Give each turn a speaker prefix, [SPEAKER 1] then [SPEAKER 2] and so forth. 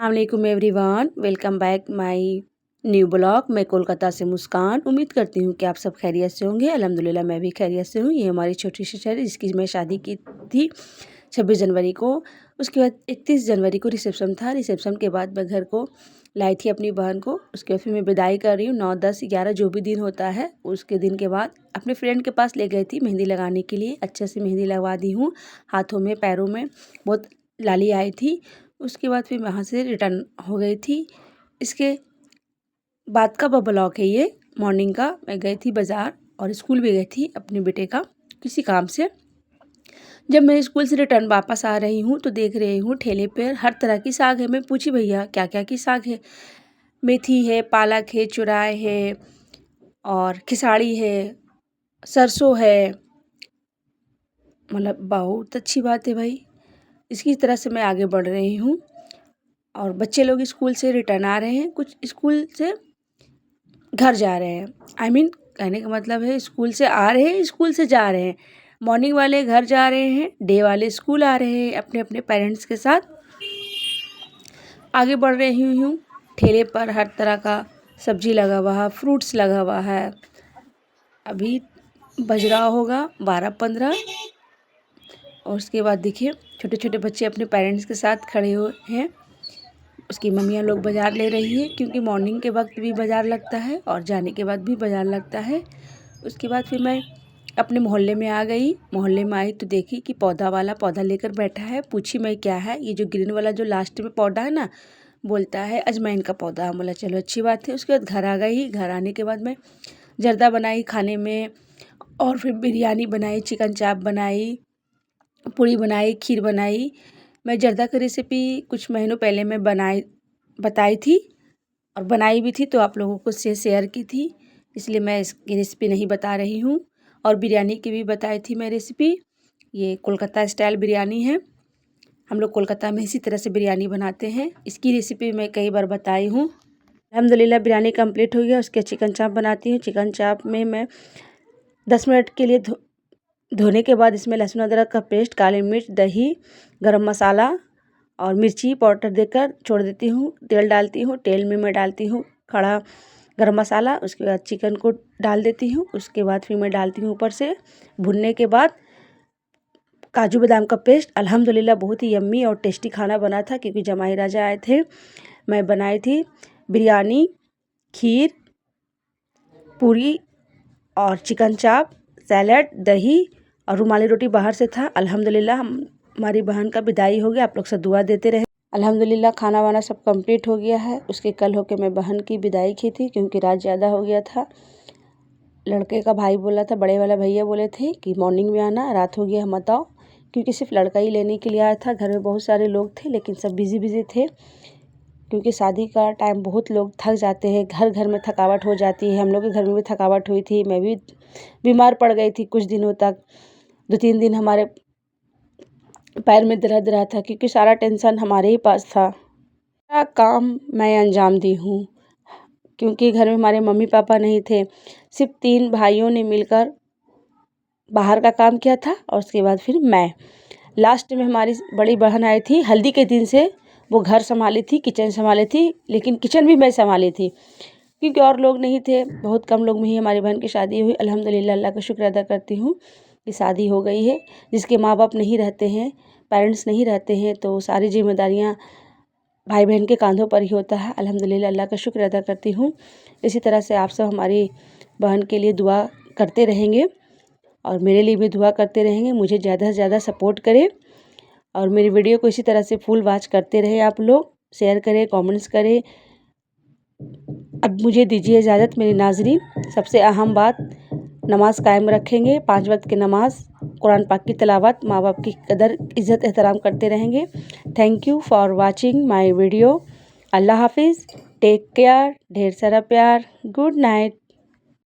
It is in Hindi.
[SPEAKER 1] अस्सलामुअलैकुम everyone, welcome back my new blog. मैं कोलकाता से मुस्कान। उम्मीद करती हूँ कि आप सब खैरियत से होंगे। अल्हम्दुलिल्लाह मैं भी खैरियत से हूँ। ये हमारी छोटी सी शहर जिसकी मैं शादी की थी 26 जनवरी को। उसके बाद 31 जनवरी को रिसेप्शन था। रिसेप्शन के बाद मैं घर को लाई थी अपनी बहन को। उसके बाद फिर मैं विदाई कर रही हूँ। 9, 10, 11 जो भी दिन होता है उसके दिन के बाद अपने फ्रेंड के पास ले गई थी मेहंदी लगाने के लिए। अच्छे से मेहंदी लगवा दी हूँ, हाथों में पैरों में बहुत लाली आई थी। उसके बाद फिर वहाँ से रिटर्न हो गई थी। इसके बाद का ब्लॉग है ये, मॉर्निंग का। मैं गई थी बाज़ार और स्कूल भी गई थी अपने बेटे का किसी काम से। जब मैं स्कूल से रिटर्न वापस आ रही हूँ तो देख रही हूँ ठेले पर हर तरह की साग है। मैं पूछी भैया क्या क्या की साग है। मेथी है, पालक है, चुराई है और खिसाड़ी है, सरसों है। मतलब बहुत अच्छी बात है भाई। इसकी तरह से मैं आगे बढ़ रही हूँ और बच्चे लोग स्कूल से रिटर्न आ रहे हैं, कुछ स्कूल से घर जा रहे हैं। कहने का मतलब है स्कूल से आ रहे हैं, स्कूल से जा रहे हैं। मॉर्निंग वाले घर जा रहे हैं, डे वाले स्कूल आ रहे हैं अपने अपने पेरेंट्स के साथ। आगे बढ़ रही हूँ। ठेले पर हर तरह का सब्जी लगा हुआ है, फ्रूट्स लगा हुआ है। अभी बज रहा होगा 12-15 और उसके बाद देखिए छोटे छोटे बच्चे अपने पेरेंट्स के साथ खड़े हुए हैं। उसकी मम्मियाँ लोग बाज़ार ले रही है क्योंकि मॉर्निंग के वक्त भी बाज़ार लगता है और जाने के बाद भी बाज़ार लगता है। उसके बाद फिर मैं अपने मोहल्ले में आ गई। मोहल्ले में आई तो देखी कि पौधा वाला पौधा लेकर बैठा है। पूछी मैं क्या है। ये जो ग्रीन वाला जो लास्ट में पौधा है ना, बोलता है अजवाइन का पौधा। हम बोला चलो अच्छी बात है। उसके बाद घर आ गई। घर आने के बाद मैं जर्दा बनाई खाने में और फिर बिरयानी बनाई, चिकन चाप बनाई, पूड़ी बनाई, खीर बनाई। मैं जर्दा की रेसिपी कुछ महीनों पहले मैं बताई थी और बनाई भी थी तो आप लोगों को से शेयर की थी, इसलिए मैं इसकी रेसिपी नहीं बता रही हूँ। और बिरयानी की भी बताई थी मैं रेसिपी। ये कोलकाता स्टाइल बिरयानी है। हम लोग कोलकाता में इसी तरह से बिरयानी बनाते हैं। इसकी रेसिपी मैं कई बार बताई हूँ। अल्हम्दुलिल्लाह बिरयानी कंप्लीट हो गया। उसके चिकन चाप बनाती हूँ। चिकन चाप में मैं 10 मिनट के लिए धोने के बाद इसमें लहसुन अदरक का पेस्ट, काली मिर्च, दही, गरम मसाला और मिर्ची पाउडर देकर छोड़ देती हूँ। तेल डालती हूँ। तेल में मैं डालती हूँ खड़ा गरम मसाला। उसके बाद चिकन को डाल देती हूँ। उसके बाद फिर मैं डालती हूँ ऊपर से भुनने के बाद काजू बादाम का पेस्ट। अल्हम्दुलिल्लाह बहुत ही यम्मी और टेस्टी खाना बना था क्योंकि जमाई राजा आए थे। मैं बनाई थी बिरयानी, खीर, पूरी और चिकन चाप, सैलड, दही और रुमाली रोटी बाहर से था। अल्हम्दुलिल्लाह हमारी बहन का विदाई हो गया। आप लोग सब दुआ देते रहे। अल्हम्दुलिल्लाह खाना वाना सब कंप्लीट हो गया है। उसके कल होके मैं बहन की विदाई की थी क्योंकि रात ज़्यादा हो गया था। लड़के का भाई बोला था, बड़े वाला भैया बोले थे कि मॉर्निंग में आना, रात हो गया मत आओ, क्योंकि सिर्फ लड़का ही लेने के लिए आया था। घर में बहुत सारे लोग थे लेकिन सब बिजी थे क्योंकि शादी का टाइम बहुत लोग थक जाते हैं। घर घर में थकावट हो जाती है। हम लोग के घर में भी थकावट हुई थी। मैं भी बीमार पड़ गई थी कुछ दिनों तक। 2-3 दिन हमारे पैर में दर्द रहा था क्योंकि सारा टेंशन हमारे ही पास था। सारा काम मैं अंजाम दी हूँ क्योंकि घर में हमारे मम्मी पापा नहीं थे। सिर्फ 3 भाइयों ने मिलकर बाहर का काम किया था और उसके बाद फिर मैं। लास्ट में हमारी बड़ी बहन आई थी। हल्दी के दिन से वो घर संभाली थी, किचन संभाली थी, लेकिन किचन भी मैं संभाली थी क्योंकि और लोग नहीं थे। बहुत कम लोग में ही हमारी बहन की शादी हुई। अल्हम्दुलिल्लाह अल्लाह का शुक्र अदा करती हूँ कि शादी हो गई है। जिसके माँ बाप नहीं रहते हैं, पेरेंट्स नहीं रहते हैं, तो सारी जिम्मेदारियाँ भाई बहन के कांधों पर ही होता है। अल्हम्दुलिल्लाह अल्लाह का शुक्र अदा करती हूँ। इसी तरह से आप सब हमारी बहन के लिए दुआ करते रहेंगे और मेरे लिए भी दुआ करते रहेंगे। मुझे ज़्यादा से ज़्यादा सपोर्ट करें और मेरी वीडियो को इसी तरह से फुल वॉच करते रहे। आप लोग शेयर करें, कमेंट्स करें। अब मुझे दीजिए इजाज़त मेरी नाज़रीन। सबसे अहम बात, नमाज कायम रखेंगे, 5 वक्त की नमाज, कुरान पाक की तिलावत, माँ बाप की कदर इज़्ज़त एहतराम करते रहेंगे। Thank you for watching my video. अल्लाह हाफिज़, टेक केयर, ढेर सारा प्यार, गुड नाइट।